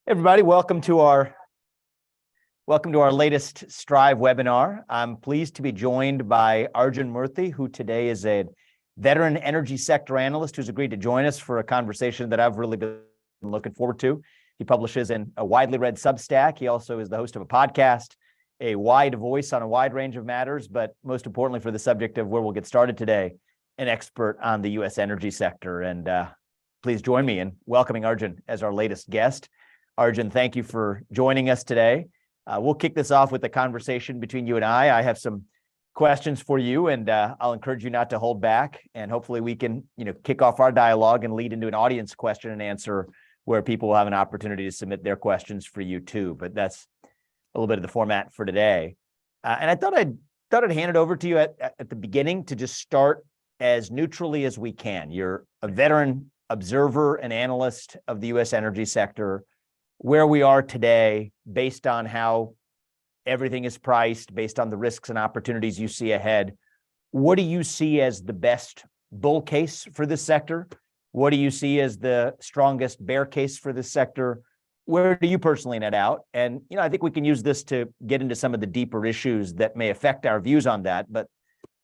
Everybody, welcome to our latest Strive webinar. I'm pleased to be joined by Arjun Murthy, who today is a veteran energy sector analyst who's agreed to join us for a conversation that I've really been looking forward to. He publishes in a widely read Substack. He also is the host of a podcast, a wide voice on a wide range of matters, but most importantly for the subject of where we'll get started today, an expert on the U.S. energy sector. And please join me in welcoming Arjun as our latest guest. Arjun, thank you for joining us today. We'll kick this off with a conversation between you and I. I have some questions for you, and I'll encourage you not to hold back. And hopefully we can, kick off our dialogue and lead into an audience question and answer where people will have an opportunity to submit their questions for you too. But that's a little bit of the format for today. And I thought I'd hand it over to you at the beginning to just start as neutrally as we can. You're a veteran observer and analyst of the U.S. energy sector. Where we are today, based on how everything is priced, based on the risks and opportunities you see ahead, what do you see as the best bull case for this sector? What do you see as the strongest bear case for this sector? Where do you personally net out? And, I think we can use this to get into some of the deeper issues that may affect our views on that. But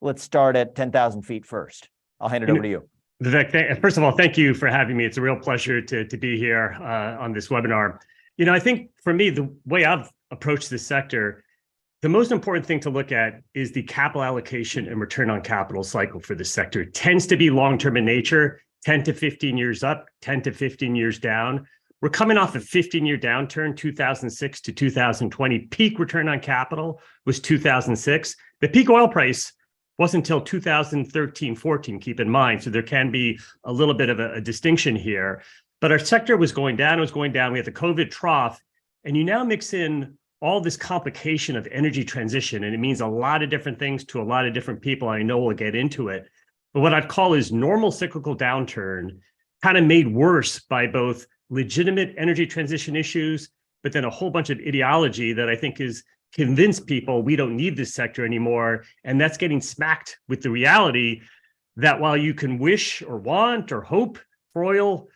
let's start at 10,000 feet first. I'll hand it over to you. Vivek, first of all, thank you for having me. It's a real pleasure to be here on this webinar. I think for me, the way I've approached this sector, the most important thing to look at is the capital allocation and return on capital cycle for this sector. It tends to be long-term in nature, 10 to 15 years up, 10 to 15 years down. We're coming off a 15-year downturn, 2006 to 2020. Peak return on capital was 2006. The peak oil price wasn't until 2013, 14, keep in mind. So there can be a little bit of a distinction here. But our sector was going down. We had the COVID trough. And you now mix in all this complication of energy transition. And it means a lot of different things to a lot of different people. I know we'll get into it. But what I'd call is normal cyclical downturn, kind of made worse by both legitimate energy transition issues, but then a whole bunch of ideology that I think is convince people we don't need this sector anymore. And that's getting smacked with the reality that while you can wish or want or hope for oil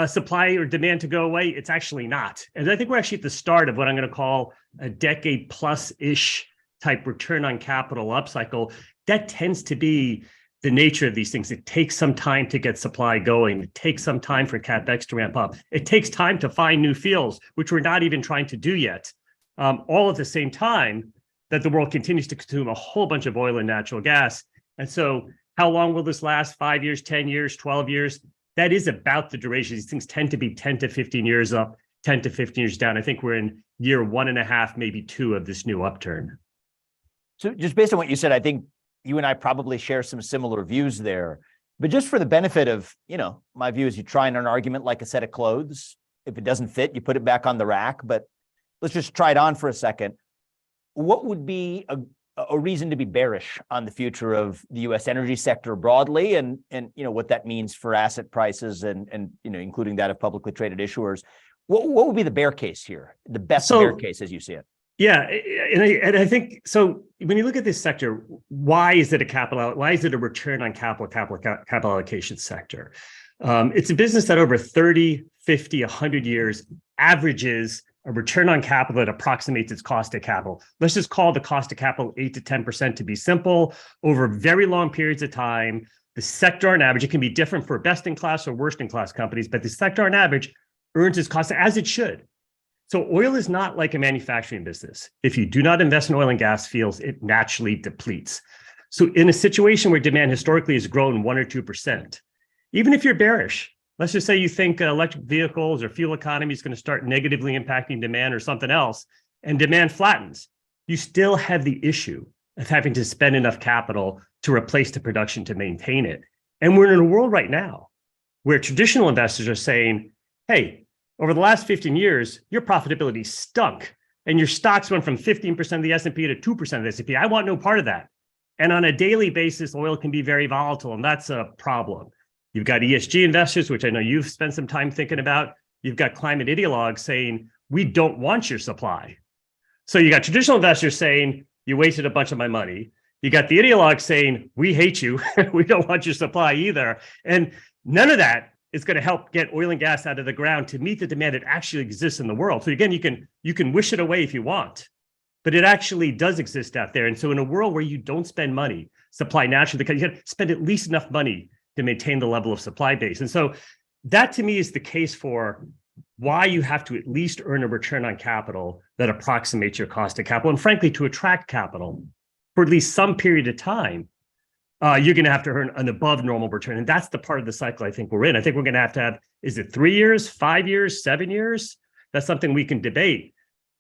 supply or demand to go away, it's actually not. And I think we're actually at the start of what I'm going to call a decade plus-ish type return on capital upcycle. That tends to be the nature of these things. It takes some time to get supply going. It takes some time for CAPEX to ramp up. It takes time to find new fields, which we're not even trying to do yet. All at the same time that the world continues to consume a whole bunch of oil and natural gas. And so how long will this last? 5 years, 10 years, 12 years? That is about the duration. These things tend to be 10 to 15 years up, 10 to 15 years down. I think we're in year 1.5, maybe 2 of this new upturn. So just based on what you said, I think you and I probably share some similar views there. But just for the benefit of, my view is you try and an argument like a set of clothes. If it doesn't fit, you put it back on the rack. But let's just try it on for a second. What would be a reason to be bearish on the future of the U.S. energy sector broadly, and what that means for asset prices and including that of publicly traded issuers? What would be the bear case here? The best bear case as you see it? Yeah, and I think so. When you look at this sector, why is it a return on capital allocation sector? It's a business that over 30, 50, 100 years averages a return on capital that approximates its cost of capital. Let's just call the cost of capital 8 to 10% to be simple. Over very long periods of time, the sector on average, it can be different for best-in-class or worst-in-class companies, but the sector on average earns its cost as it should. So oil is not like a manufacturing business. If you do not invest in oil and gas fields, it naturally depletes. So in a situation where demand historically has grown 1 or 2%, even if you're bearish, let's just say you think electric vehicles or fuel economy is going to start negatively impacting demand or something else, and demand flattens, you still have the issue of having to spend enough capital to replace the production to maintain it. And we're in a world right now where traditional investors are saying, hey, over the last 15 years, your profitability stunk and your stocks went from 15% of the S&P to 2% of the S&P. I want no part of that. And on a daily basis, oil can be very volatile, and that's a problem. You've got ESG investors, which I know you've spent some time thinking about. You've got climate ideologues saying, we don't want your supply. So you got traditional investors saying, you wasted a bunch of my money. You got the ideologues saying, we hate you. We don't want your supply either. And none of that is going to help get oil and gas out of the ground to meet the demand that actually exists in the world. So again, you can wish it away if you want, but it actually does exist out there. And so in a world where you don't spend money, supply naturally, because you got to spend at least enough money to maintain the level of supply base. And so that to me is the case for why you have to at least earn a return on capital that approximates your cost of capital. And frankly, to attract capital for at least some period of time, you're going to have to earn an above normal return. And that's the part of the cycle I think we're in. I think we're going to have, is it 3 years, 5 years, 7 years? That's something we can debate.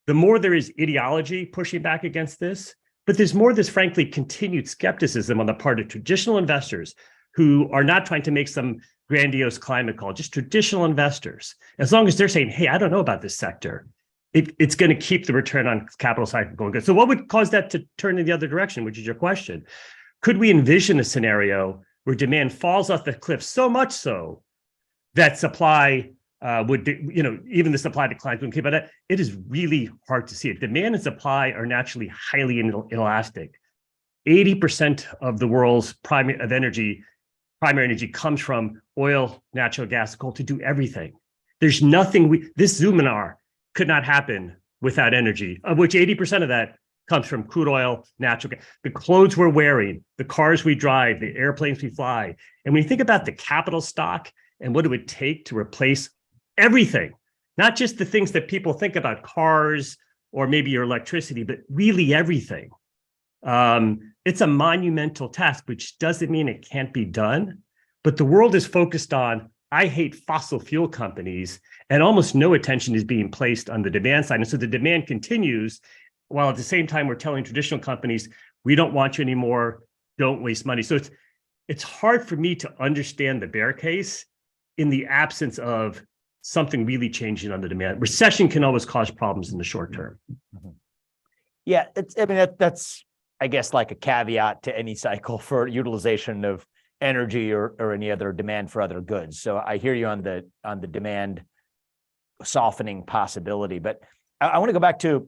The more there is ideology pushing back against this, but there's more this, frankly, continued skepticism on the part of traditional investors who are not trying to make some grandiose climate call, just traditional investors. As long as they're saying, hey, I don't know about this sector, it's going to keep the return on capital cycle going good. So what would cause that to turn in the other direction, which is your question? Could we envision a scenario where demand falls off the cliff so much so that supply would, even the supply declines wouldn't keep it? It is really hard to see it. Demand and supply are naturally highly inelastic. 80% of the world's primary energy comes from oil, natural gas, coal to do everything. There's nothing, this Zoominar could not happen without energy, of which 80% of that comes from crude oil, natural gas, the clothes we're wearing, the cars we drive, the airplanes we fly. And when you think about the capital stock and what it would take to replace everything, not just the things that people think about, cars or maybe your electricity, but really everything. It's a monumental task, which doesn't mean it can't be done. But the world is focused on, I hate fossil fuel companies, and almost no attention is being placed on the demand side. And so the demand continues, while at the same time, we're telling traditional companies, we don't want you anymore, don't waste money. So it's hard for me to understand the bear case in the absence of something really changing on the demand. Recession can always cause problems in the short term. Yeah, that's I guess like a caveat to any cycle for utilization of energy or any other demand for other goods. So I hear you on the demand softening possibility, but I want to go back to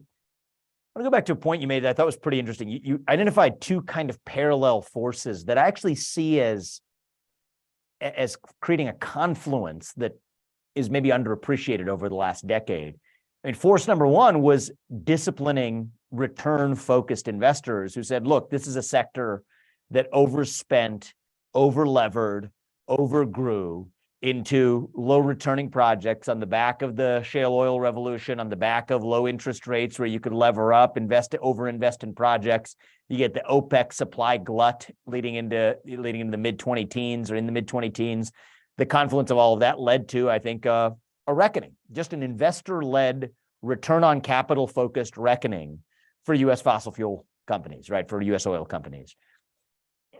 a point you made that I thought was pretty interesting. You identified two kind of parallel forces that I actually see as creating a confluence that is maybe underappreciated over the last decade. I mean, force number one was disciplining return-focused investors who said, look, this is a sector that overspent, overlevered, overgrew into low-returning projects on the back of the shale oil revolution, on the back of low interest rates where you could lever up, overinvest in projects. You get the OPEC supply glut leading into the mid-20 teens or in the mid-20 teens. The confluence of all of that led to, I think, a reckoning, just an investor-led, return on capital focused reckoning for U.S. fossil fuel companies, right? For U.S. oil companies.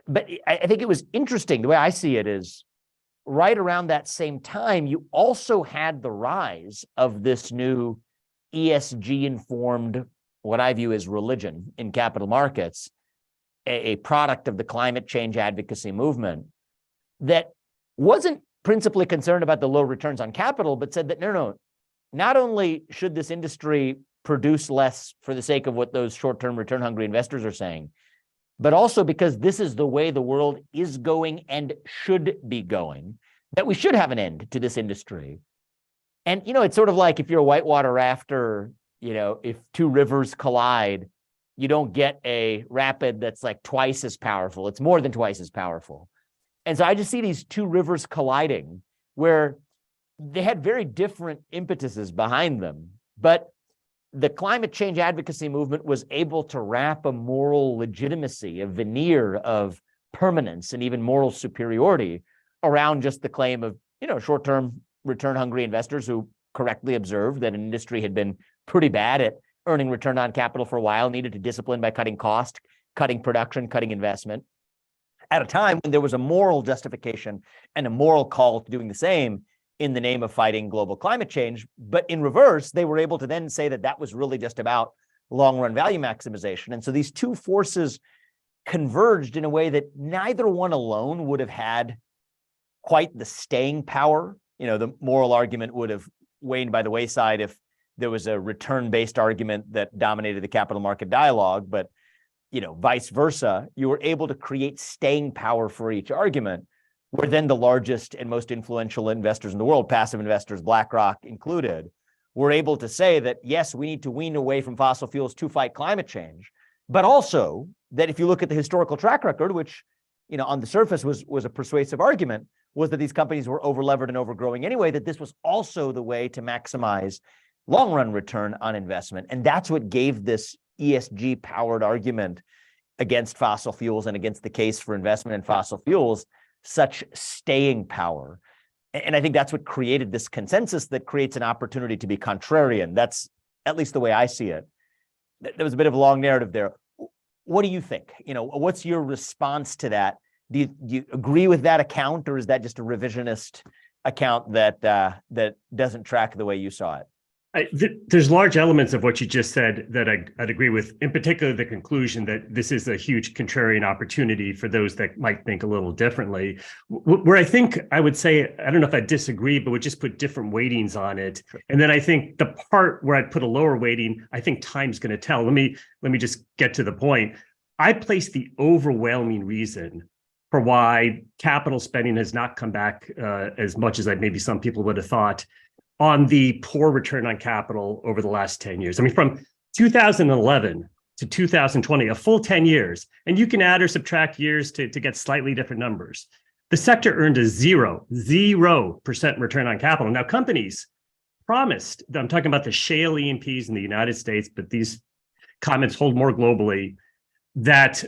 But I think it was interesting. The way I see it is right around that same time, you also had the rise of this new ESG-informed, what I view as religion in capital markets, a product of the climate change advocacy movement that wasn't principally concerned about the low returns on capital, but said that, no, not only should this industry produce less for the sake of what those short-term return-hungry investors are saying, but also because this is the way the world is going and should be going, that we should have an end to this industry. And, it's sort of like if you're a whitewater rafter, if two rivers collide, you don't get a rapid that's like twice as powerful. It's more than twice as powerful. And so I just see these two rivers colliding where they had very different impetuses behind them, but the climate change advocacy movement was able to wrap a moral legitimacy, a veneer of permanence and even moral superiority around just the claim of, short-term return-hungry investors who correctly observed that an industry had been pretty bad at earning return on capital for a while, needed to discipline by cutting cost, cutting production, cutting investment, at a time when there was a moral justification and a moral call to doing the same in the name of fighting global climate change. But in reverse, they were able to then say that that was really just about long-run value maximization. And so these two forces converged in a way that neither one alone would have had quite the staying power. The moral argument would have waned by the wayside if there was a return-based argument that dominated the capital market dialogue, but vice versa, you were able to create staying power for each argument were then the largest and most influential investors in the world, passive investors, BlackRock included, were able to say that, yes, we need to wean away from fossil fuels to fight climate change, but also that if you look at the historical track record, which, on the surface was a persuasive argument, was that these companies were overlevered and overgrowing anyway, that this was also the way to maximize long-run return on investment. And that's what gave this ESG-powered argument against fossil fuels and against the case for investment in fossil fuels such staying power. And I think that's what created this consensus that creates an opportunity to be contrarian. That's at least the way I see it. There was a bit of a long narrative there. What do you think? What's your response to that? Do you agree with that account, or is that just a revisionist account that doesn't track the way you saw it? There's large elements of what you just said that I'd agree with, in particular the conclusion that this is a huge contrarian opportunity for those that might think a little differently. Where I think I would say, I don't know if I disagree, but would just put different weightings on it. And then I think the part where I'd put a lower weighting, I think time's going to tell. Let me just get to the point. I place the overwhelming reason for why capital spending has not come back as much as maybe some people would have thought on the poor return on capital over the last 10 years. I mean, from 2011 to 2020, a full 10 years, and you can add or subtract years to get slightly different numbers. The sector earned a 0% return on capital. Now, companies promised, I'm talking about the shale E&Ps in the United States, but these comments hold more globally, that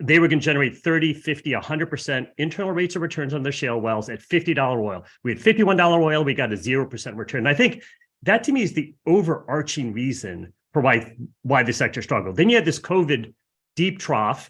they were going to generate 30, 50, 100% internal rates of returns on their shale wells at $50 oil. We had $51 oil, we got a 0% return. And I think that to me is the overarching reason for why the sector struggled. Then you had this COVID deep trough.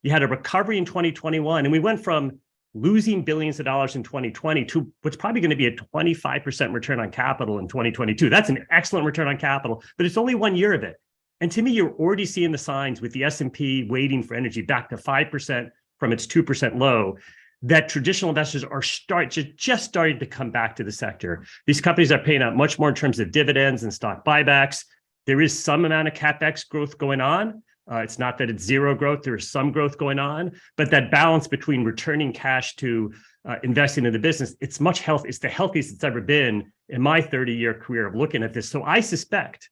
You had a recovery in 2021, and we went from losing billions of dollars in 2020 to what's probably going to be a 25% return on capital in 2022. That's an excellent return on capital, but it's only 1 year of it. And to me, you're already seeing the signs with the S&P weighting for energy back to 5% from its 2% low, that traditional investors are just starting to come back to the sector. These companies are paying out much more in terms of dividends and stock buybacks. There is some amount of CAPEX growth going on. It's not that it's zero growth. There is some growth going on, but that balance between returning cash to investing in the business, it's the healthiest it's ever been in my 30-year career of looking at this. So I suspect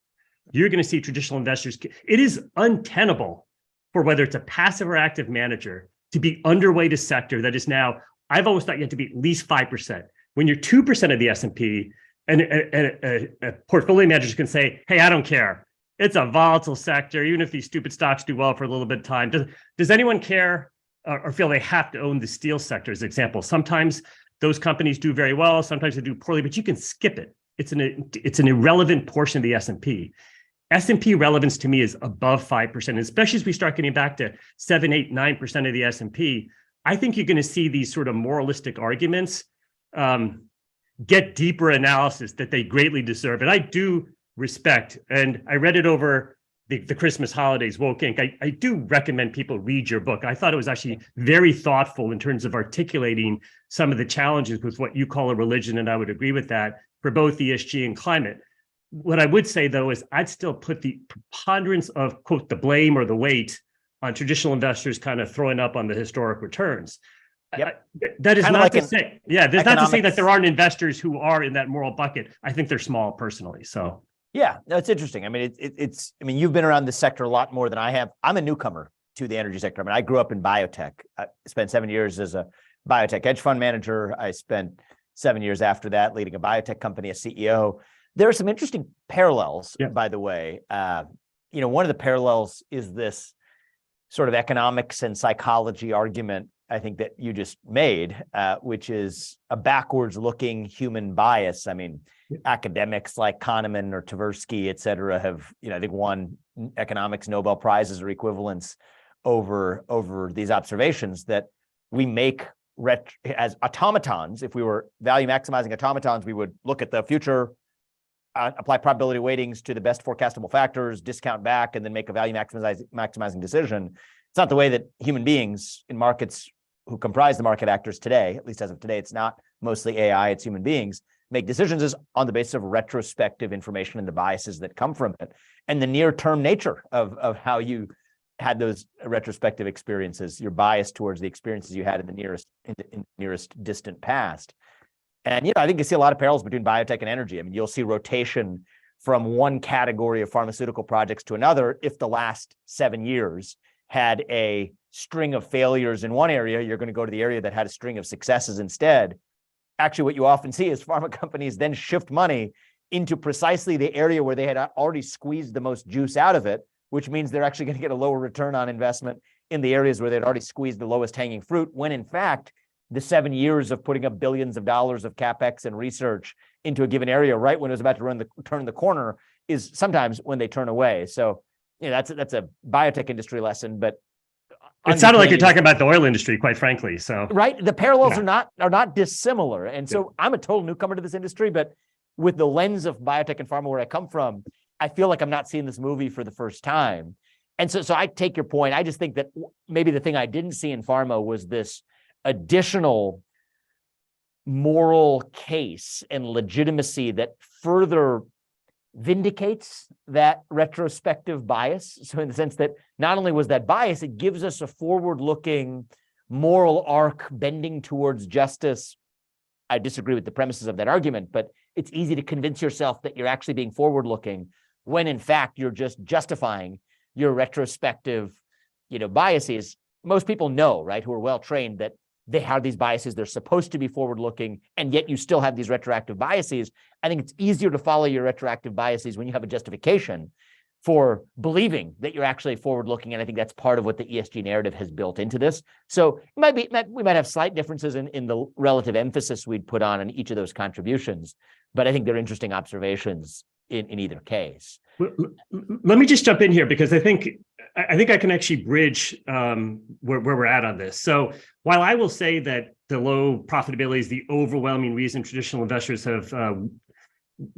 you're going to see traditional investors. It is untenable for whether it's a passive or active manager to be underweight a sector that is now, I've always thought you have to be at least 5%. When you're 2% of the S&P, and a portfolio manager can say, hey, I don't care. It's a volatile sector. Even if these stupid stocks do well for a little bit of time, does anyone care or feel they have to own the steel sector as an example? Sometimes those companies do very well. Sometimes they do poorly, but you can skip it. It's an irrelevant portion of the S&P. S&P relevance to me is above 5%, especially as we start getting back to 7, 8, 9% of the S&P. I think you're going to see these sort of moralistic arguments get deeper analysis that they greatly deserve. And I do respect, and I read it over the Christmas holidays, Woke Inc. I do recommend people read your book. I thought it was actually very thoughtful in terms of articulating some of the challenges with what you call a religion, and I would agree with that, for both ESG and climate. What I would say, though, is I'd still put the preponderance of, quote, the blame or the weight on traditional investors kind of throwing up on the historic returns. Yep. That is kind not like to say, there's not to say that there aren't investors who are in that moral bucket. I think they're small personally. So yeah, no, it's interesting. I mean, it's. I mean, you've been around this sector a lot more than I have. I'm a newcomer to the energy sector. I mean, I grew up in biotech. I spent 7 years as a biotech hedge fund manager. I spent 7 years after that leading a biotech company as CEO. There are some interesting parallels, by the way. One of the parallels is this sort of economics and psychology argument, I think, that you just made, which is a backwards-looking human bias. I mean, academics like Kahneman or Tversky, et cetera, have, I think, won economics Nobel Prizes or equivalents over these observations that we make as automatons. If we were value maximizing automatons, we would look at the future, apply probability weightings to the best forecastable factors, discount back, and then make a value maximizing decision. It's not the way that human beings in markets who comprise the market actors today, at least as of today, it's not mostly AI, it's human beings, make decisions is on the basis of retrospective information and the biases that come from it, and the near-term nature of how you had those retrospective experiences. You're biased towards the experiences you had in the nearest distant past. And I think you see a lot of parallels between biotech and energy. I mean, you'll see rotation from one category of pharmaceutical projects to another. If the last 7 years had a string of failures in one area, you're going to go to the area that had a string of successes instead. Actually, what you often see is pharma companies then shift money into precisely the area where they had already squeezed the most juice out of it, which means they're actually going to get a lower return on investment in the areas where they'd already squeezed the lowest hanging fruit, when in fact, the 7 years of putting up billions of dollars of CAPEX and research into a given area, right when it was about to turn the corner, is sometimes when they turn away. So, that's a biotech industry lesson, but it sounded like you're talking about the oil industry, quite frankly. So, right, the parallels are not dissimilar. And so I'm a total newcomer to this industry, but with the lens of biotech and pharma where I come from, I feel like I'm not seeing this movie for the first time. And so I take your point. I just think that maybe the thing I didn't see in pharma was this additional moral case and legitimacy that further vindicates that retrospective bias. So in the sense that not only was that bias, it gives us a forward-looking moral arc bending towards justice. I disagree with the premises of that argument, but it's easy to convince yourself that you're actually being forward-looking when in fact you're just justifying your retrospective, biases. Most people know, right, who are well-trained, that they have these biases. They're supposed to be forward-looking, and yet you still have these retroactive biases. I think it's easier to follow your retroactive biases when you have a justification for believing that you're actually forward-looking, and I think that's part of what the ESG narrative has built into this. So we might have slight differences in the relative emphasis we'd put on each of those contributions, but I think they're interesting observations in either case. Let me just jump in here, because I think I can actually bridge where we're at on this. So while I will say that the low profitability is the overwhelming reason traditional investors have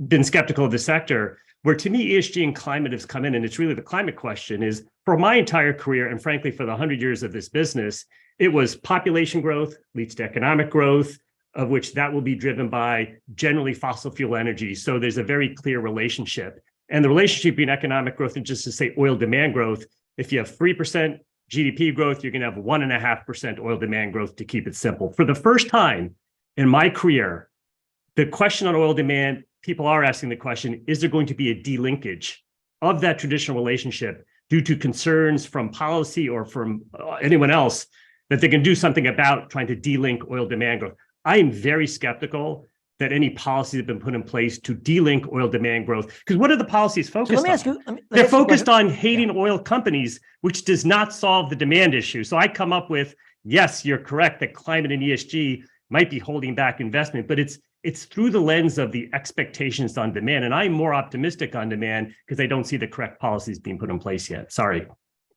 been skeptical of the sector, where to me ESG and climate has come in, and it's really the climate question, is for my entire career, and frankly for the 100 years of this business, it was population growth leads to economic growth, of which that will be driven by generally fossil fuel energy. So there's a very clear relationship. And the relationship between economic growth and, just to say, oil demand growth, if you have 3% GDP growth, you're going to have 1.5% oil demand growth, to keep it simple. For the first time in my career, the question on oil demand, people are asking the question, is there going to be a delinkage of that traditional relationship due to concerns from policy or from anyone else that they can do something about trying to delink oil demand growth? I am very skeptical that any policies have been put in place to delink oil demand growth. Because what are the policies focused on? Let me ask you. They're focused on hating oil companies, which does not solve the demand issue. So I come up with, yes, you're correct that climate and ESG might be holding back investment, but it's through the lens of the expectations on demand. And I'm more optimistic on demand because I don't see the correct policies being put in place yet. Sorry.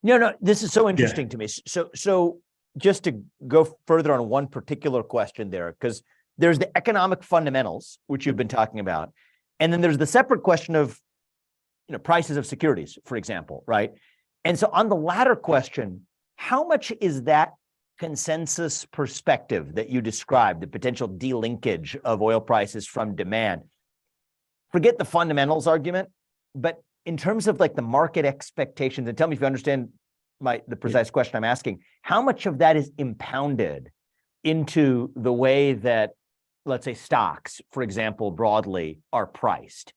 No, this is so interesting to me. So just to go further on one particular question there, because there's the economic fundamentals, which you've been talking about. And then there's the separate question of, prices of securities, for example, right? And so on the latter question, how much is that consensus perspective that you described, the potential delinkage of oil prices from demand? Forget the fundamentals argument, but in terms of like the market expectations, and tell me if you understand the precise question I'm asking, how much of that is impounded into the way that, let's say, stocks, for example, broadly are priced?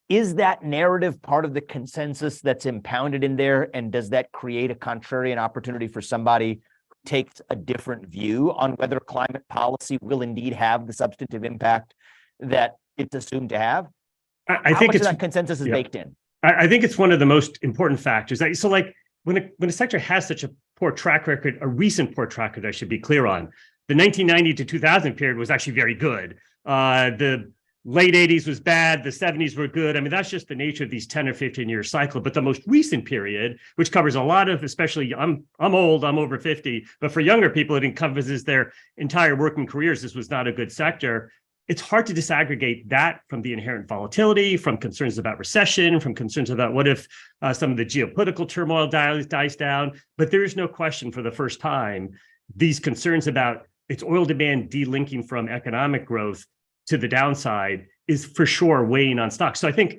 Is that narrative part of the consensus that's impounded in there? And does that create a contrarian opportunity for somebody who takes a different view on whether climate policy will indeed have the substantive impact that it's assumed to have? I think that consensus is baked in? I think it's one of the most important factors. So like when a sector has such a poor track record, a recent poor track record, I should be clear on, the 1990 to 2000 period was actually very good. The late 80s was bad. The 70s were good. I mean, that's just the nature of these 10 or 15-year cycle. But the most recent period, which covers a lot of, especially, I'm old, I'm over 50, but for younger people, it encompasses their entire working careers. This was not a good sector. It's hard to disaggregate that from the inherent volatility, from concerns about recession, from concerns about what if some of the geopolitical turmoil dies down. But there is no question, for the first time, these concerns about its oil demand delinking from economic growth to the downside is for sure weighing on stocks. So I think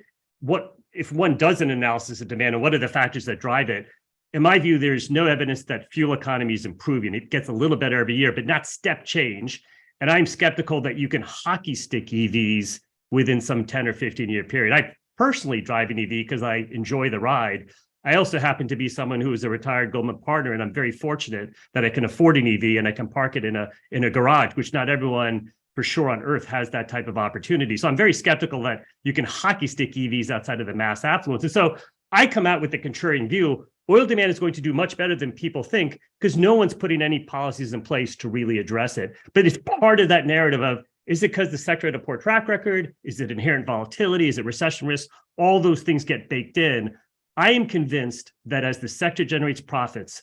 if one does an analysis of demand and what are the factors that drive it, in my view, there's no evidence that fuel economy is improving. It gets a little better every year, but not step change. And I'm skeptical that you can hockey stick EVs within some 10 or 15-year period. I personally drive an EV because I enjoy the ride. I also happen to be someone who is a retired Goldman partner, and I'm very fortunate that I can afford an EV and I can park it in a garage, which not everyone for sure on earth has that type of opportunity. So I'm very skeptical that you can hockey stick EVs outside of the mass affluence. And so I come out with the contrarian view. Oil demand is going to do much better than people think because no one's putting any policies in place to really address it. But it's part of that narrative of, is it because the sector had a poor track record? Is it inherent volatility? Is it recession risk? All those things get baked in. I am convinced that as the sector generates profits,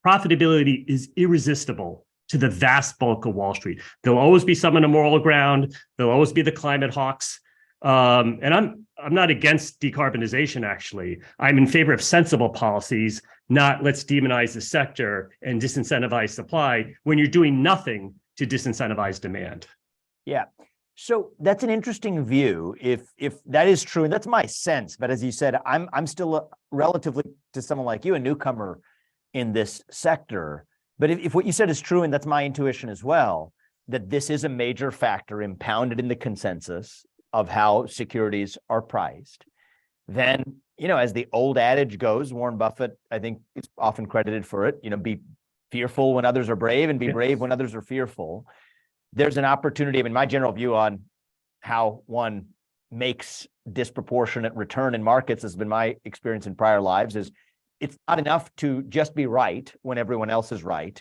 profitability is irresistible to the vast bulk of Wall Street. There'll always be some on the moral ground. There'll always be the climate hawks. And I'm not against decarbonization, actually. I'm in favor of sensible policies, not let's demonize the sector and disincentivize supply when you're doing nothing to disincentivize demand. Yeah. So that's an interesting view. If that is true, and that's my sense, but as you said, I'm still relatively to someone like you, a newcomer in this sector. But if what you said is true, and that's my intuition as well, that this is a major factor impounded in the consensus of how securities are priced, then, as the old adage goes, Warren Buffett, I think, is often credited for it, be fearful when others are brave and be brave when others are fearful. There's an opportunity. I mean, my general view on how one makes disproportionate return in markets has been my experience in prior lives is it's not enough to just be right when everyone else is right,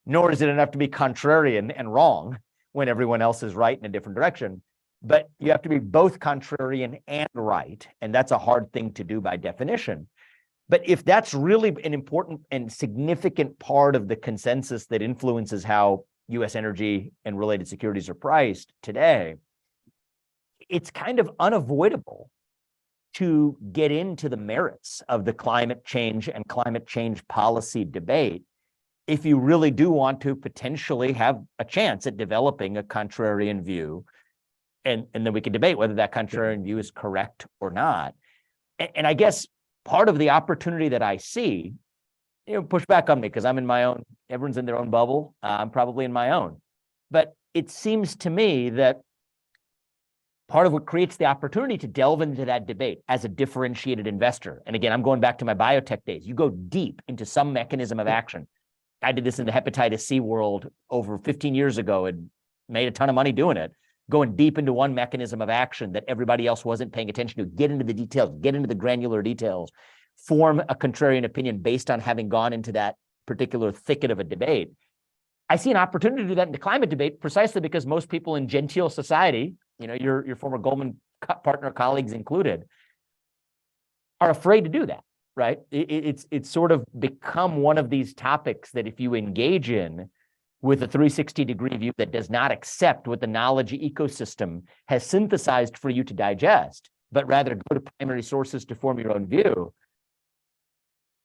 nor is it enough to be contrarian and wrong when everyone else is right in a different direction. But you have to be both contrarian and right. And that's a hard thing to do by definition. But if that's really an important and significant part of the consensus that influences how U.S. energy and related securities are priced today, it's kind of unavoidable to get into the merits of the climate change and climate change policy debate if you really do want to potentially have a chance at developing a contrarian view. And then we can debate whether that contrarian view is correct or not. And I guess part of the opportunity that I see, push back on me because I'm in my own, everyone's in their own bubble. I'm probably in my own. But it seems to me that part of what creates the opportunity to delve into that debate as a differentiated investor, and again, I'm going back to my biotech days, you go deep into some mechanism of action. I did this in the hepatitis C world over 15 years ago and made a ton of money doing it. Going deep into one mechanism of action that everybody else wasn't paying attention to, get into the details, get into the granular details, form a contrarian opinion based on having gone into that particular thicket of a debate. I see an opportunity to do that in the climate debate precisely because most people in genteel society, your former Goldman partner colleagues included, are afraid to do that, right? It's sort of become one of these topics that if you engage in with a 360-degree view that does not accept what the knowledge ecosystem has synthesized for you to digest, but rather go to primary sources to form your own view.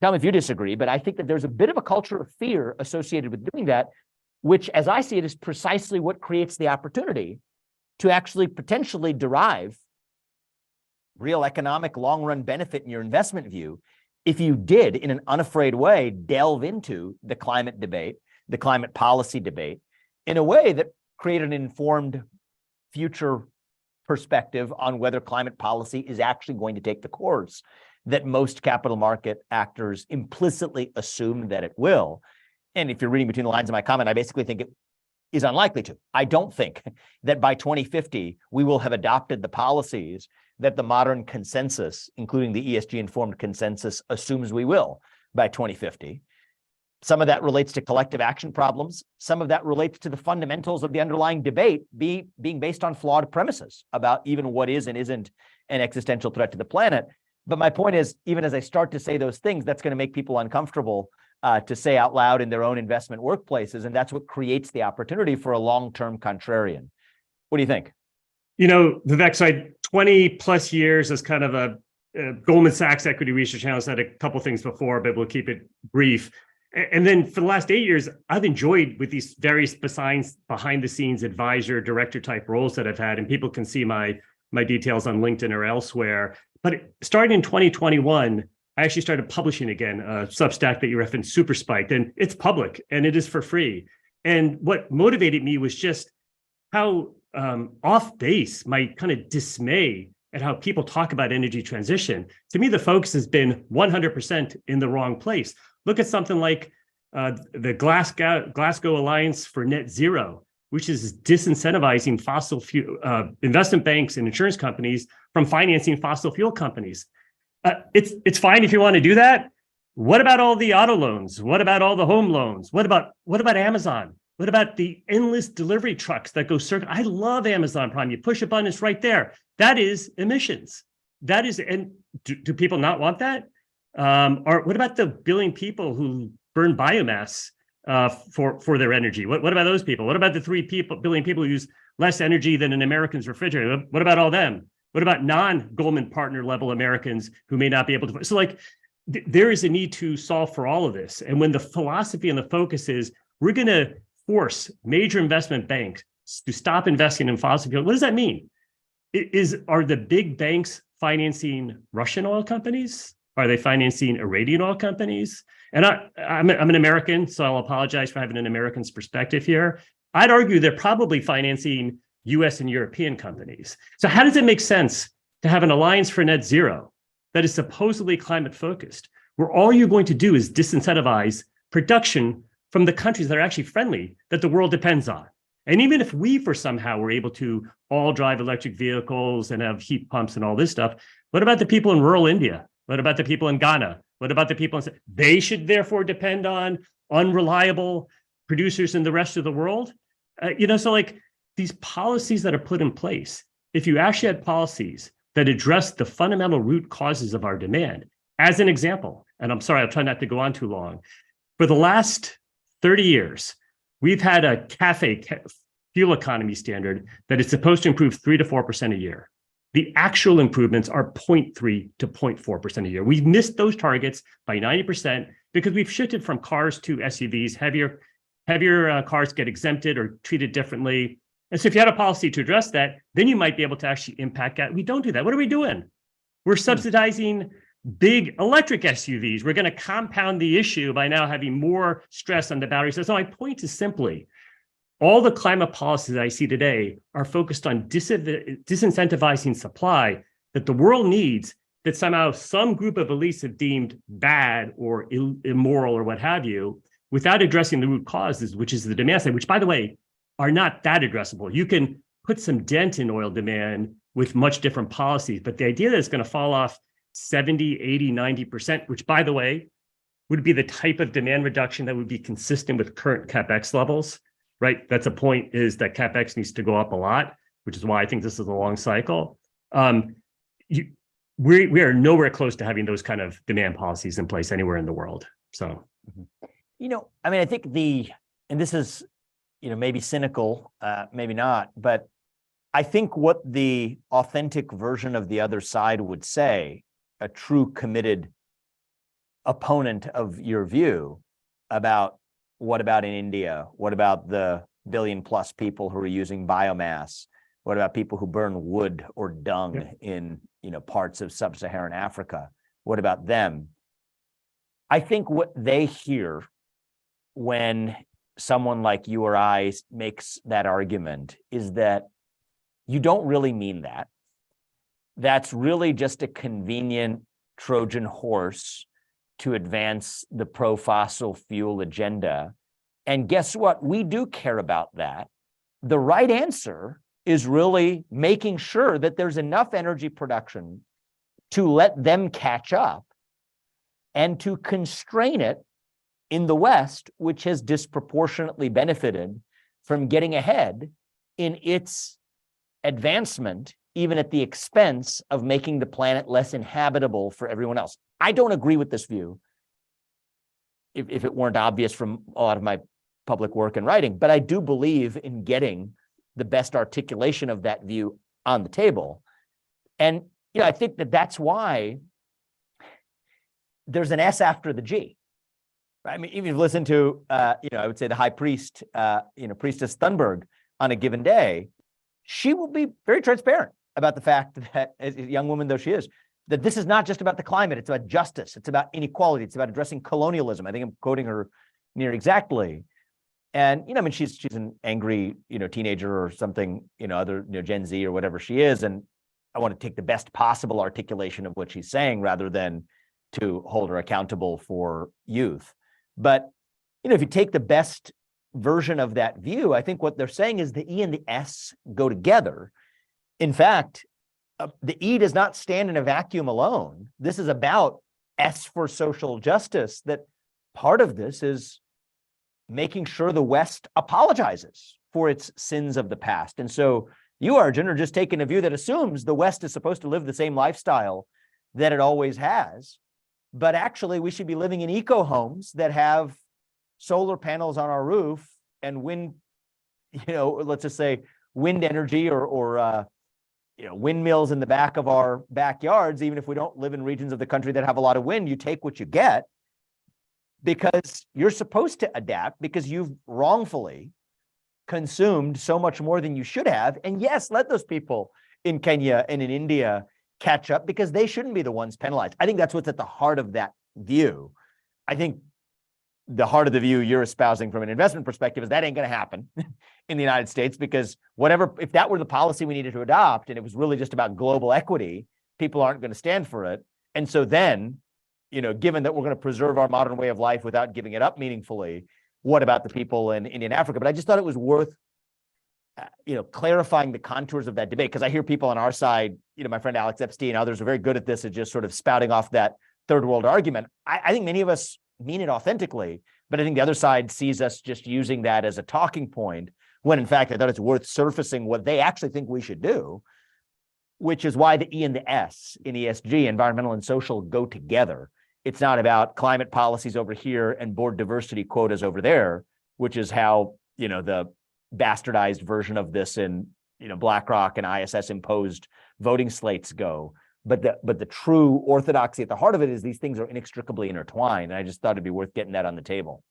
Tell me if you disagree, but I think that there's a bit of a culture of fear associated with doing that, which, as I see it, is precisely what creates the opportunity to actually potentially derive real economic long-run benefit in your investment view if you did, in an unafraid way, delve into the climate debate, the climate policy debate, in a way that created an informed future perspective on whether climate policy is actually going to take the course that most capital market actors implicitly assume that it will. And if you're reading between the lines of my comment, I basically think it is unlikely to. I don't think that by 2050, we will have adopted the policies that the modern consensus, including the ESG-informed consensus, assumes we will by 2050. Some of that relates to collective action problems. Some of that relates to the fundamentals of the underlying debate being based on flawed premises about even what is and isn't an existential threat to the planet. But my point is, even as I start to say those things, that's going to make people uncomfortable to say out loud in their own investment workplaces. And that's what creates the opportunity for a long-term contrarian. What do you think? Vivek, so I 20 plus years as kind of a Goldman Sachs equity research analyst. I had a couple things before, but we'll keep it brief. And then for the last 8 years, I've enjoyed with these various behind the scenes advisor, director type roles that I've had, and people can see my details on LinkedIn or elsewhere. But starting in 2021, I actually started publishing again, a Substack that you referenced, Super Spiked, and it's public and it is for free. And what motivated me was just how off base, my kind of dismay at how people talk about energy transition. To me, the focus has been 100% in the wrong place. Look at something like the Glasgow Alliance for Net Zero, which is disincentivizing fossil fuel investment banks and insurance companies from financing fossil fuel companies. It's fine if you want to do that. What about all the auto loans? What about all the home loans? What about Amazon? What about the endless delivery trucks that go circle? I love Amazon Prime. You push a button, it's right there. That is emissions. That is, and do people not want that? Or what about the billion people who burn biomass for their energy? What about those people? What about the 3 billion people who use less energy than an American's refrigerator? What about all them? What about non-Goldman partner level Americans who may not be able to? So like, there is a need to solve for all of this. And when the philosophy and the focus is, we're going to force major investment banks to stop investing in fossil fuel. What does that mean? Are the big banks financing Russian oil companies? Are they financing Iranian oil companies? And I'm an American, so I'll apologize for having an American's perspective here. I'd argue they're probably financing US and European companies. So how does it make sense to have an alliance for net zero that is supposedly climate focused, where all you're going to do is disincentivize production from the countries that are actually friendly, that the world depends on? And even if we, for somehow, were able to all drive electric vehicles and have heat pumps and all this stuff, what about the people in rural India? What about the people in Ghana? What about the people in... They should therefore depend on unreliable producers in the rest of the world? So like these policies that are put in place, if you actually had policies that address the fundamental root causes of our demand, as an example, and I'm sorry, I'll try not to go on too long. For the last 30 years, we've had a CAFE, fuel economy standard, that is supposed to improve 3 to 4% a year. The actual improvements are 0.3 to 0.4% a year. We've missed those targets by 90% because we've shifted from cars to SUVs. Heavier cars get exempted or treated differently. And so if you had a policy to address that, then you might be able to actually impact that. We don't do that. What are we doing? We're subsidizing big electric SUVs. We're going to compound the issue by now having more stress on the battery. So my point is simply, all the climate policies I see today are focused on disincentivizing supply that the world needs, that somehow some group of elites have deemed bad or immoral or what have you, without addressing the root causes, which is the demand side, which, by the way, are not that addressable. You can put some dent in oil demand with much different policies, but the idea that it's going to fall off 70, 80, 90%, which, by the way, would be the type of demand reduction that would be consistent with current CAPEX levels, right? That's a point, is that CAPEX needs to go up a lot, which is why I think this is a long cycle. We are nowhere close to having those kind of demand policies in place anywhere in the world. So, I think and this is, maybe cynical, maybe not, but I think what the authentic version of the other side would say, a true committed opponent of your view about what about in India? What about the billion plus people who are using biomass? What about people who burn wood or dung in parts of sub-Saharan Africa? What about them? I think what they hear when someone like you or I makes that argument is that you don't really mean that. That's really just a convenient Trojan horse to advance the pro-fossil fuel agenda. And guess what? We do care about that. The right answer is really making sure that there's enough energy production to let them catch up and to constrain it in the West, which has disproportionately benefited from getting ahead in its advancement, even at the expense of making the planet less inhabitable for everyone else. I don't agree with this view, if it weren't obvious from a lot of my public work and writing, but I do believe in getting the best articulation of that view on the table. And I think that that's why there's an S after the G. I mean, even if you listen to, I would say the high priest, Priestess Thunberg on a given day, she will be very transparent about the fact that, as a young woman though she is, that this is not just about the climate, it's about justice, it's about inequality, it's about addressing colonialism. I think I'm quoting her near exactly. And, I mean, she's an angry, teenager or something, other, Gen Z or whatever she is. And I want to take the best possible articulation of what she's saying rather than to hold her accountable for youth. But, if you take the best version of that view, I think what they're saying is the E and the S go together. In fact, the E does not stand in a vacuum alone. This is about S for social justice, that part of this is making sure the West apologizes for its sins of the past. And so you, Arjun, are just taking a view that assumes the West is supposed to live the same lifestyle that it always has. But actually, we should be living in eco homes that have solar panels on our roof and wind, let's just say wind energy or windmills in the back of our backyards. Even if we don't live in regions of the country that have a lot of wind, you take what you get, because you're supposed to adapt because you've wrongfully consumed so much more than you should have. And yes, let those people in Kenya and in India catch up, because they shouldn't be the ones penalized. I think that's what's at the heart of that view. I think the heart of the view you're espousing from an investment perspective is that ain't going to happen in the United States, because if that were the policy we needed to adopt and it was really just about global equity, people aren't going to stand for it. And so then, given that we're going to preserve our modern way of life without giving it up meaningfully, what about the people in India and Africa? But I just thought it was worth, clarifying the contours of that debate, because I hear people on our side, my friend Alex Epstein, others are very good at this, at just sort of spouting off that third world argument. I think many of us mean it authentically, but I think the other side sees us just using that as a talking point, when in fact I thought it's worth surfacing what they actually think we should do, which is why the E and the S in ESG, environmental and social, go together. It's not about climate policies over here and board diversity quotas over there, which is how, the bastardized version of this in, BlackRock and ISS imposed voting slates go. But the true orthodoxy at the heart of it is these things are inextricably intertwined. And I just thought it'd be worth getting that on the table.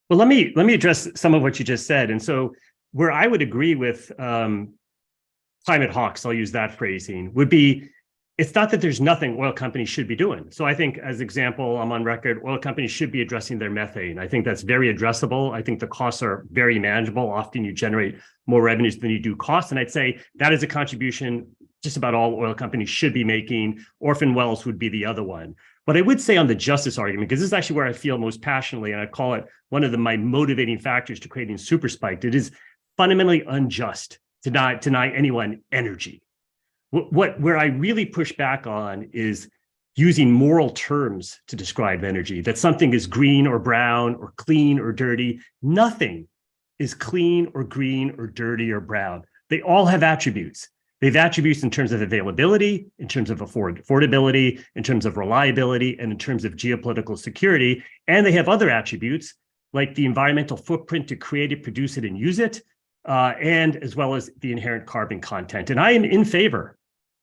Well, let me address some of what you just said. And so where I would agree with climate hawks, I'll use that phrasing, would be, it's not that there's nothing oil companies should be doing. So I think, as example, I'm on record, oil companies should be addressing their methane. I think that's very addressable. I think the costs are very manageable. Often you generate more revenues than you do costs. And I'd say that is a contribution just about all oil companies should be making. Orphan wells would be the other one. But I would say on the justice argument, because this is actually where I feel most passionately, and I call it one of my motivating factors to creating Super Spiked, it is fundamentally unjust to not deny anyone energy. Where I really push back on is using moral terms to describe energy, that something is green or brown or clean or dirty. Nothing is clean or green or dirty or brown. They all have attributes. They have attributes in terms of availability, in terms of affordability, in terms of reliability, and in terms of geopolitical security. And they have other attributes like the environmental footprint to create it, produce it, and use it, and as well as the inherent carbon content. And I am in favor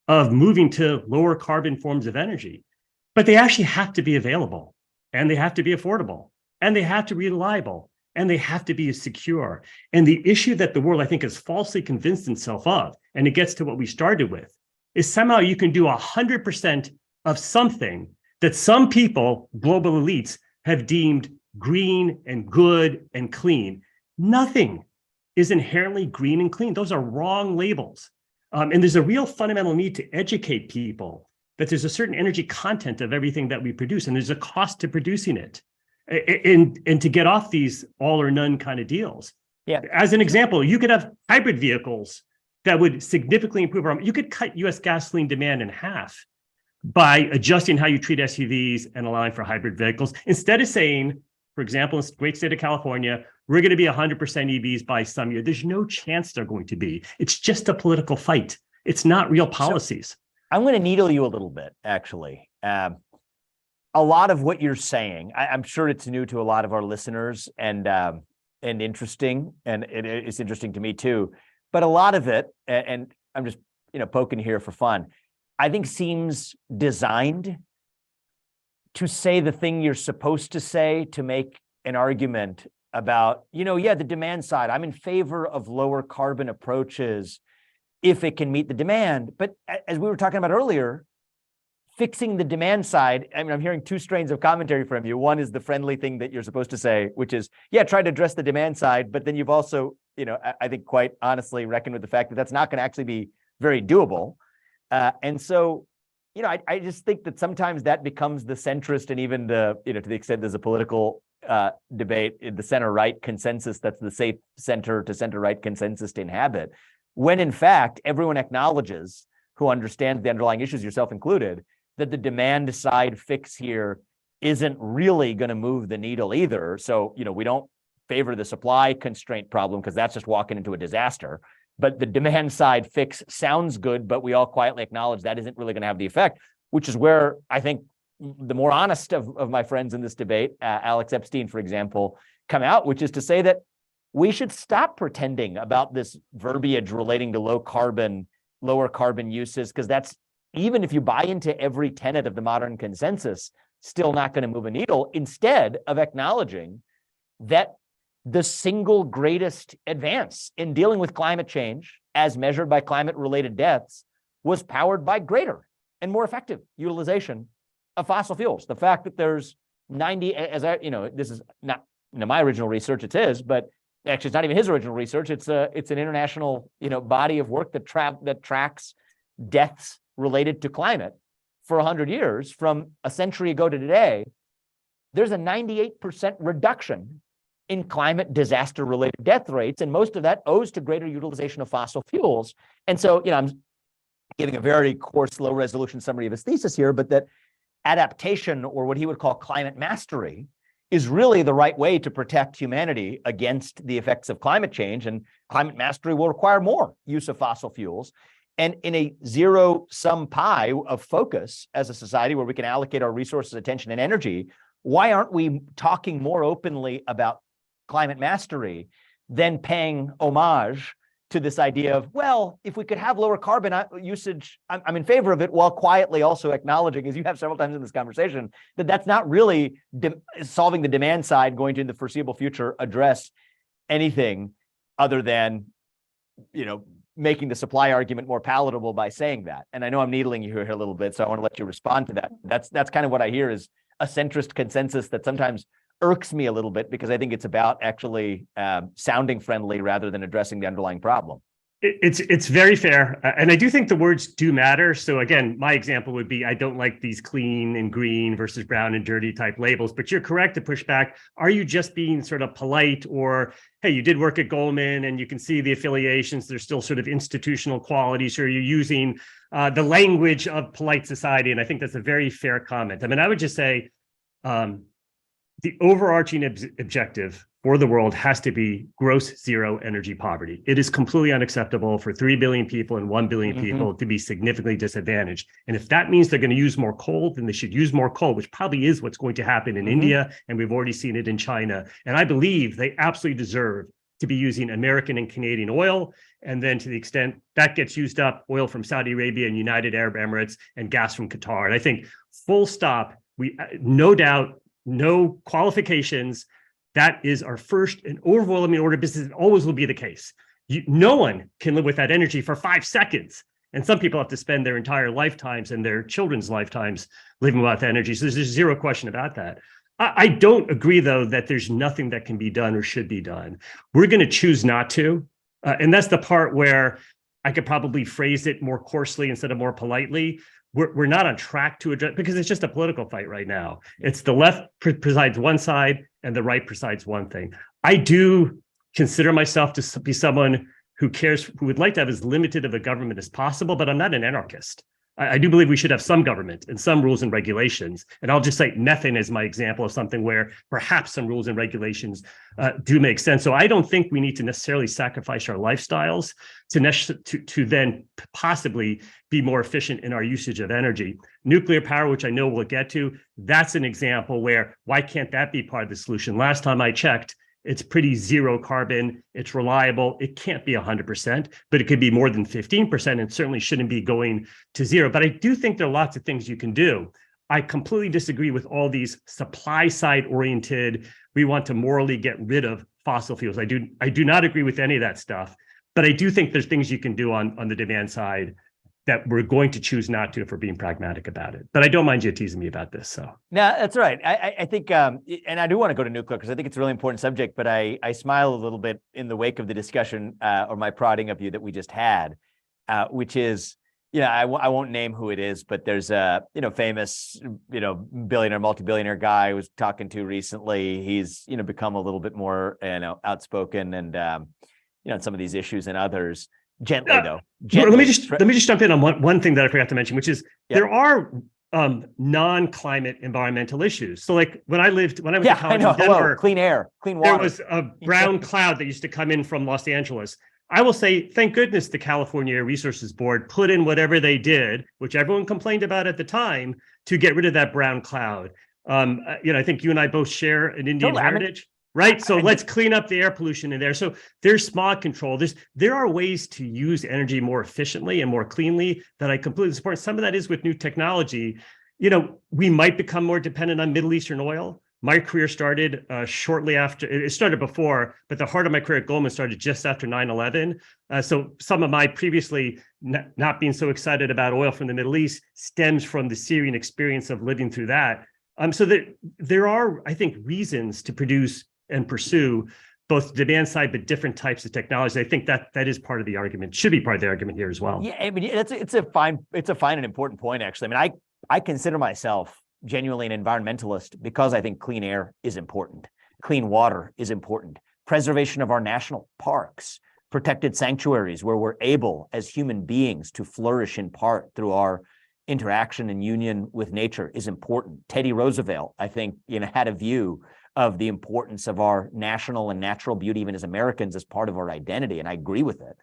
of moving to lower carbon forms of energy, but they actually have to be available, and they have to be affordable, and they have to be reliable, and they have to be secure. And the issue that the world, I think, has falsely convinced itself of, and it gets to what we started with, is somehow you can do 100% of something that some people, global elites, have deemed green and good and clean. Nothing is inherently green and clean. Those are wrong labels. And there's a real fundamental need to educate people that there's a certain energy content of everything that we produce, and there's a cost to producing it. And to get off these all or none kind of deals. Yeah. As an example, you could have hybrid vehicles that would significantly improve you could cut US gasoline demand in half by adjusting how you treat SUVs and allowing for hybrid vehicles. Instead of saying, for example, in the great state of California, we're going to be 100% EVs by some year. There's no chance they're going to be. It's just a political fight. It's not real policies. So I'm going to needle you a little bit, actually. A lot of what you're saying, I'm sure it's new to a lot of our listeners and interesting, and it's interesting to me too. But a lot of it, and I'm just poking here for fun, I think seems designed to say the thing you're supposed to say to make an argument about, the demand side. I'm in favor of lower carbon approaches if it can meet the demand. But as we were talking about earlier, fixing the demand side, I mean, I'm hearing two strains of commentary from you. One is the friendly thing that you're supposed to say, which is, yeah, try to address the demand side. But then you've also, I think quite honestly reckoned with the fact that that's not going to actually be very doable. And so, I just think that sometimes that becomes the centrist, and even to the extent there's a political debate in the center-right consensus, that's the safe center to center-right consensus to inhabit, when in fact, everyone acknowledges, who understands the underlying issues, yourself included, that the demand side fix here isn't really going to move the needle either. So, we don't favor the supply constraint problem because that's just walking into a disaster. But the demand side fix sounds good, but we all quietly acknowledge that isn't really going to have the effect, which is where I think the more honest of my friends in this debate, Alex Epstein, for example, come out, which is to say that we should stop pretending about this verbiage relating to lower carbon uses, because that's, even if you buy into every tenet of the modern consensus, still not going to move a needle, instead of acknowledging that the single greatest advance in dealing with climate change, as measured by climate-related deaths, was powered by greater and more effective utilization of fossil fuels. The fact that there's 90, this is not my original research, it is, but actually it's not even his original research. It's an international body of work that tracks deaths related to climate for 100 years, from a century ago to today. There's a 98% reduction in climate disaster related death rates, and most of that owes to greater utilization of fossil fuels. And so, I'm giving a very coarse, low resolution summary of his thesis here, but that adaptation, or what he would call climate mastery, is really the right way to protect humanity against the effects of climate change. And climate mastery will require more use of fossil fuels. And in a zero-sum pie of focus as a society where we can allocate our resources, attention, and energy, why aren't we talking more openly about climate mastery than paying homage to this idea of, well, if we could have lower carbon usage, I'm in favor of it, while quietly also acknowledging, as you have several times in this conversation, that that's not really solving the demand side, going to, in the foreseeable future, address anything other than, making the supply argument more palatable by saying that. And I know I'm needling you here a little bit, so I want to let you respond to that. That's kind of what I hear is a centrist consensus that sometimes irks me a little bit, because I think it's about actually sounding friendly rather than addressing the underlying problem. It's very fair. And I do think the words do matter. So again, my example would be, I don't like these clean and green versus brown and dirty type labels, but you're correct to push back. Are you just being sort of polite, or, hey, you did work at Goldman and you can see the affiliations, there's still sort of institutional qualities, or you're using the language of polite society? And I think that's a very fair comment. I mean, I would just say the overarching objective for the world has to be gross zero energy poverty. It is completely unacceptable for 3 billion people and 1 billion people to be significantly disadvantaged. And if that means they're going to use more coal, then they should use more coal, which probably is what's going to happen in India. And we've already seen it in China. And I believe they absolutely deserve to be using American and Canadian oil. And then to the extent that gets used up, oil from Saudi Arabia and United Arab Emirates and gas from Qatar. And I think full stop, we no doubt, no qualifications. That is our first and overwhelming order of business. It always will be the case. No one can live without energy for 5 seconds. And some people have to spend their entire lifetimes and their children's lifetimes living without energy. So there's zero question about that. I don't agree, though, that there's nothing that can be done or should be done. We're going to choose not to. And that's the part where I could probably phrase it more coarsely instead of more politely. We're not on track to address, because it's just a political fight right now. It's the left presides one side and the right presides one thing. I do consider myself to be someone who would like to have as limited of a government as possible, but I'm not an anarchist. I do believe we should have some government and some rules and regulations. And I'll just cite methane as my example of something where perhaps some rules and regulations do make sense. So I don't think we need to necessarily sacrifice our lifestyles to then possibly be more efficient in our usage of energy. Nuclear power, which I know we'll get to, that's an example where, why can't that be part of the solution? Last time I checked, it's pretty zero carbon, it's reliable, it can't be 100%, but it could be more than 15% and certainly shouldn't be going to zero. But I do think there are lots of things you can do. I completely disagree with all these supply side oriented, we want to morally get rid of fossil fuels. I do not agree with any of that stuff, but I do think there's things you can do on the demand side that we're going to choose not to if we're being pragmatic about it. But I don't mind you teasing me about this. So no, that's right. I think, and I do want to go to nuclear because I think it's a really important subject, but I smile a little bit in the wake of the discussion or my prodding of you that we just had, which is, I won't name who it is, but there's a, famous, billionaire, multi-billionaire guy I was talking to recently. He's, become a little bit more, outspoken and, on some of these issues and others. Gently though. Let me just jump in on one thing that I forgot to mention, which is there are non-climate environmental issues. So like when I went to college in Denver, clean air, clean water. There was a brown cloud that used to come in from Los Angeles. I will say, thank goodness the California Air Resources Board put in whatever they did, which everyone complained about at the time, to get rid of that brown cloud. I think you and I both share an Indian heritage. Right. So let's clean up the air pollution in there. So there's smog control. There are ways to use energy more efficiently and more cleanly that I completely support. Some of that is with new technology. We might become more dependent on Middle Eastern oil. My career started shortly after, it started before, but the heart of my career at Goldman started just after 9/11. So some of my previously not being so excited about oil from the Middle East stems from the Syrian experience of living through that. So there are, I think, reasons to produce and pursue both demand side, but different types of technology. I think that is part of the argument, should be part of the argument here as well. Yeah, I mean, it's a fine and important point, actually. I mean, I consider myself genuinely an environmentalist because I think clean air is important. Clean water is important. Preservation of our national parks, protected sanctuaries where we're able as human beings to flourish in part through our interaction and union with nature is important. Teddy Roosevelt, I think, had a view of the importance of our national and natural beauty, even as Americans, as part of our identity. And I agree with it.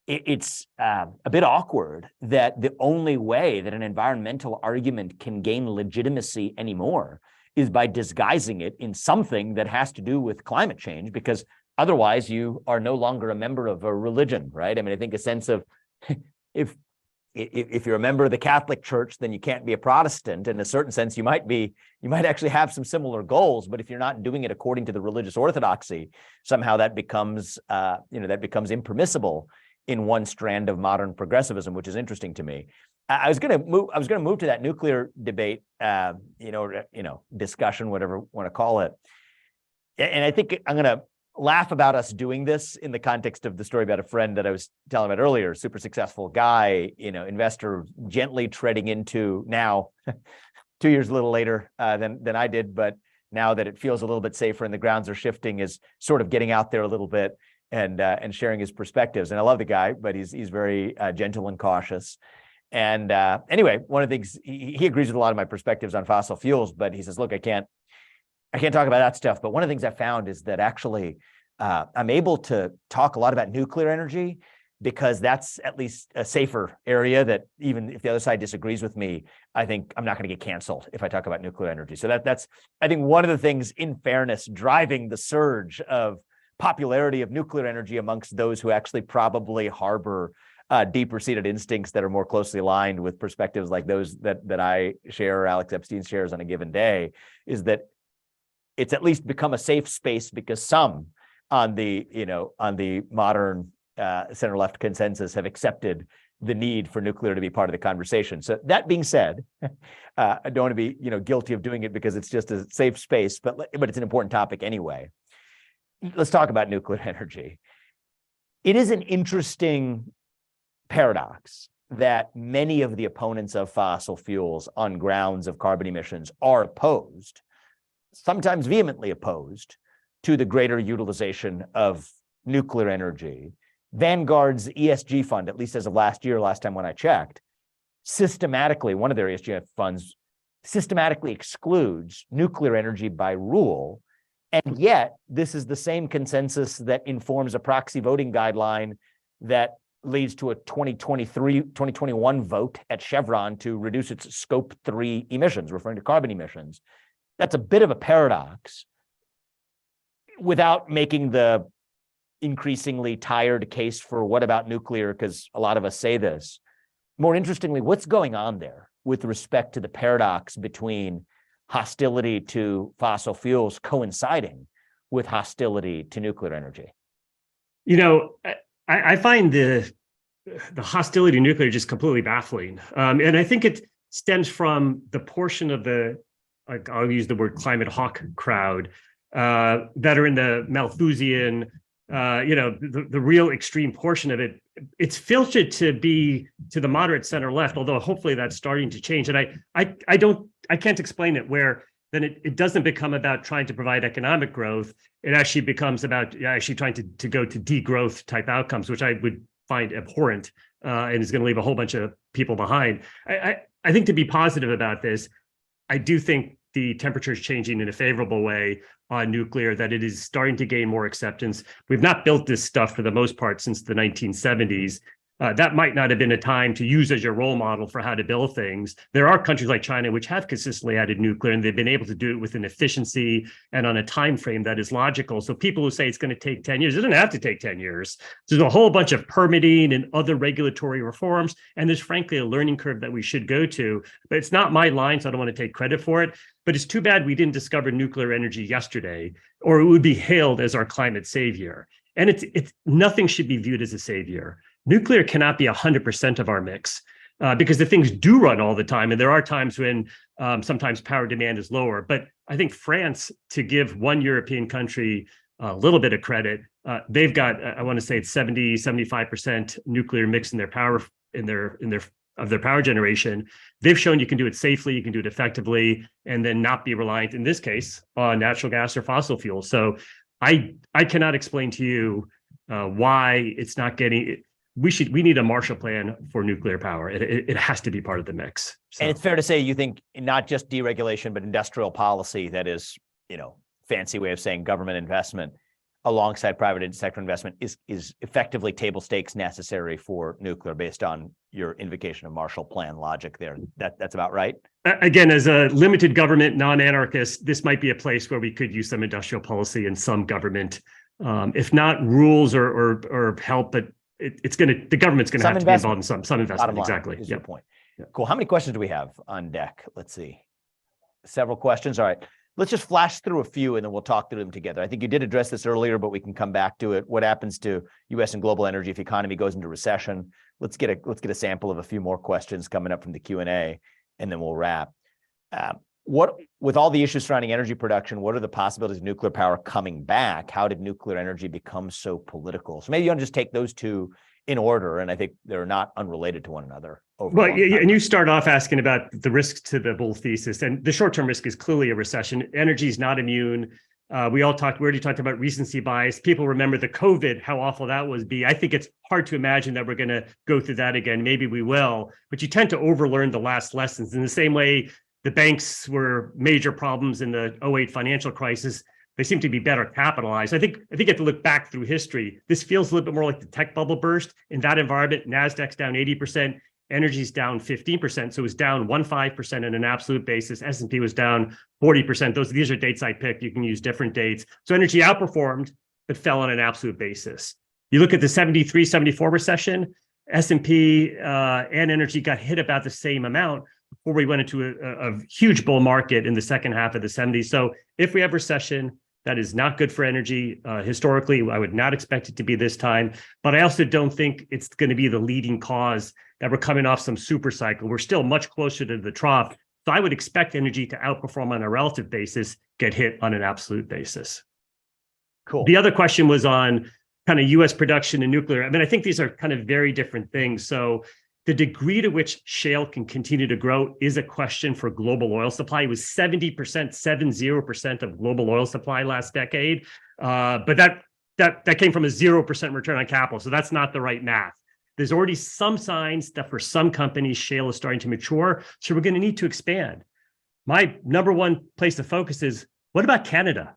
It's a bit awkward that the only way that an environmental argument can gain legitimacy anymore is by disguising it in something that has to do with climate change, because otherwise you are no longer a member of a religion, right? I mean, I think a sense of if you're a member of the Catholic Church, then you can't be a Protestant. In a certain sense, you might actually have some similar goals, but if you're not doing it according to the religious orthodoxy, somehow that becomes impermissible in one strand of modern progressivism, which is interesting to me. I was going to move to that nuclear debate, discussion, whatever you want to call it. And I think I'm going to laugh about us doing this in the context of the story about a friend that I was telling about earlier, super successful guy, investor, gently treading into now 2 years a little later than I did, but now that it feels a little bit safer and the grounds are shifting, is sort of getting out there a little bit and sharing his perspectives. And I love the guy, but he's very gentle and cautious. And anyway, one of the things he agrees with a lot of my perspectives on fossil fuels, but he says, look, I can't talk about that stuff. But one of the things I found is that actually I'm able to talk a lot about nuclear energy because that's at least a safer area that even if the other side disagrees with me, I think I'm not going to get canceled if I talk about nuclear energy. So that's, I think, one of the things, in fairness, driving the surge of popularity of nuclear energy amongst those who actually probably harbor deeper seated instincts that are more closely aligned with perspectives like those that I share or Alex Epstein shares on a given day, is that it's at least become a safe space because some on the modern center left consensus have accepted the need for nuclear to be part of the conversation. So that being said, I don't want to be guilty of doing it because it's just a safe space, but it's an important topic anyway. Let's talk about nuclear energy. It is an interesting paradox that many of the opponents of fossil fuels on grounds of carbon emissions are opposed, sometimes vehemently opposed, to the greater utilization of nuclear energy. Vanguard's ESG fund, at least as of last time when I checked, one of their ESG funds systematically excludes nuclear energy by rule. And yet, this is the same consensus that informs a proxy voting guideline that leads to a 2021 vote at Chevron to reduce its scope 3 emissions, referring to carbon emissions. That's a bit of a paradox without making the increasingly tired case for what about nuclear, because a lot of us say this. More interestingly, what's going on there with respect to the paradox between hostility to fossil fuels coinciding with hostility to nuclear energy? I find the the hostility to nuclear is just completely baffling. And I think it stems from the portion of the, like, I'll use the word climate hawk crowd, that are in the Malthusian, the real extreme portion of it. It's filtered to be to the moderate center left, although hopefully that's starting to change. And I can't explain it, where then it doesn't become about trying to provide economic growth. It actually becomes about actually trying to go to degrowth type outcomes, which I would find abhorrent, and is going to leave a whole bunch of people behind. I think, to be positive about this, I do think the temperature is changing in a favorable way on nuclear, that it is starting to gain more acceptance. We've not built this stuff for the most part since the 1970s. That might not have been a time to use as your role model for how to build things. There are countries like China which have consistently added nuclear, and they've been able to do it with an efficiency and on a time frame that is logical. So people who say it's going to take 10 years, it doesn't have to take 10 years. There's a whole bunch of permitting and other regulatory reforms, and there's frankly a learning curve that we should go to. But it's not my line, so I don't want to take credit for it. But it's too bad we didn't discover nuclear energy yesterday, or it would be hailed as our climate savior. And it's nothing should be viewed as a savior. Nuclear cannot be 100% of our mix, because the things do run all the time. And there are times when sometimes power demand is lower. But I think France, to give one European country a little bit of credit, they've got, I want to say it's 75% nuclear mix in their power, in their power generation. They've shown you can do it safely, you can do it effectively, and then not be reliant, in this case, on natural gas or fossil fuels. So I cannot explain to you why it's not getting. We need a Marshall Plan for nuclear power. It has to be part of the mix. So. And it's fair to say you think not just deregulation, but industrial policy, that is, fancy way of saying government investment alongside private sector investment is effectively table stakes necessary for nuclear, based on your invocation of Marshall Plan logic there. That's about right? Again, as a limited government, non-anarchist, this might be a place where we could use some industrial policy and some government, if not rules or help, but the government's going to have to be involved in some investment. Exactly. Is your point. Yeah. Cool. How many questions do we have on deck? Let's see. Several questions. All right. Let's just flash through a few and then we'll talk through them together. I think you did address this earlier, but we can come back to it. What happens to U.S. and global energy if the economy goes into recession? Let's get a sample of a few more questions coming up from the Q&A, and then we'll wrap. With all the issues surrounding energy production, what are the possibilities of nuclear power coming back? How did nuclear energy become so political? So maybe you want to just take those two in order, and I think they're not unrelated to one another. Well, and you start off asking about the risks to the bull thesis, and the short-term risk is clearly a recession. Energy is not immune. We already talked about recency bias. People remember the COVID, how awful that was. I think it's hard to imagine that we're going to go through that again. Maybe we will, but you tend to overlearn the last lessons. In the same way, the banks were major problems in the 2008 financial crisis. They seem to be better capitalized. I think you have to look back through history. This feels a little bit more like the tech bubble burst. In that environment, NASDAQ's down 80%, energy's down 15%. So it was down 15% on an absolute basis. S&P was down 40%. These are dates I picked. You can use different dates. So energy outperformed, but fell on an absolute basis. You look at the 73, 74 recession, S&P and energy got hit about the same amount before we went into a huge bull market in the second half of the 70s. So if we have recession, that is not good for energy. Historically, I would not expect it to be this time, but I also don't think it's going to be the leading cause that we're coming off some super cycle. We're still much closer to the trough. So I would expect energy to outperform on a relative basis, get hit on an absolute basis. Cool. The other question was on kind of US production and nuclear. I mean, I think these are kind of very different things. So the degree to which shale can continue to grow is a question for global oil supply. It was 70% of global oil supply last decade. But that came from a 0% return on capital. So that's not the right math. There's already some signs that for some companies, shale is starting to mature. So we're going to need to expand. My number one place to focus is, what about Canada?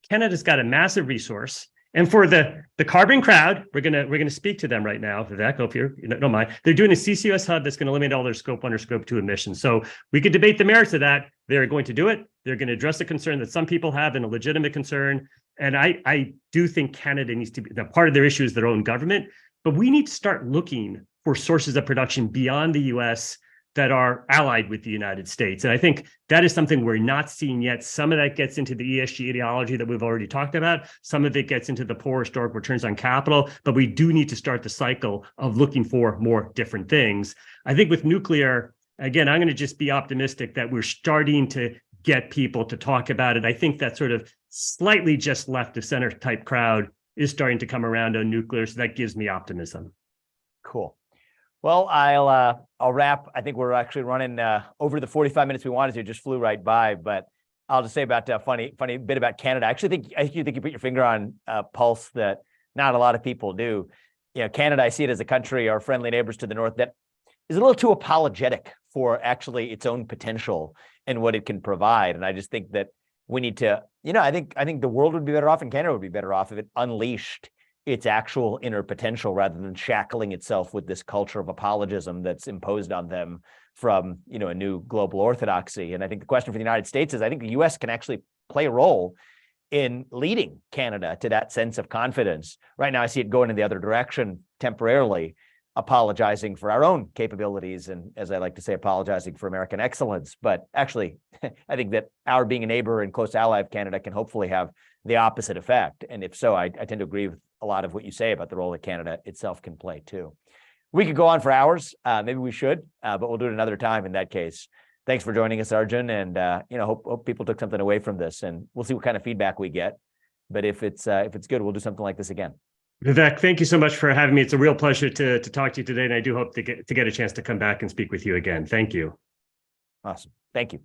Canada's got a massive resource. And for the carbon crowd, we're gonna speak to them right now, Vivek, hope you don't mind. They're doing a CCUS hub that's going to eliminate all their scope 1 or scope 2 emissions. So we could debate the merits of that. They're going to do it. They're going to address the concern that some people have, and a legitimate concern. And I do think Canada needs to be, part of their issue is their own government, but we need to start looking for sources of production beyond the US that are allied with the United States. And I think that is something we're not seeing yet. Some of that gets into the ESG ideology that we've already talked about. Some of it gets into the poor historic returns on capital, but we do need to start the cycle of looking for more different things. I think with nuclear, again, I'm going to just be optimistic that we're starting to get people to talk about it. I think that sort of slightly just left of center type crowd is starting to come around on nuclear. So that gives me optimism. Cool. Well, I'll wrap. I think we're actually running over the 45 minutes we wanted to. Just flew right by. But I'll just say about funny bit about Canada. I actually think you put your finger on a pulse that not a lot of people do. Canada, I see it as a country, our friendly neighbors to the north, that is a little too apologetic for actually its own potential and what it can provide. And I just think that we need to, I think the world would be better off and Canada would be better off if it unleashed its actual inner potential rather than shackling itself with this culture of apologism that's imposed on them from, a new global orthodoxy. And I think the question for the United States is, I think the US can actually play a role in leading Canada to that sense of confidence. Right now, I see it going in the other direction temporarily, apologizing for our own capabilities. And as I like to say, apologizing for American excellence. But actually, I think that our being a neighbor and close ally of Canada can hopefully have the opposite effect. And if so, I tend to agree with a lot of what you say about the role that Canada itself can play too. We could go on for hours. Maybe we should, but we'll do it another time in that case. Thanks for joining us, Arjun. And, hope people took something away from this, and we'll see what kind of feedback we get. But if it's good, we'll do something like this again. Vivek, thank you so much for having me. It's a real pleasure to talk to you today. And I do hope to get a chance to come back and speak with you again. Thank you. Awesome. Thank you.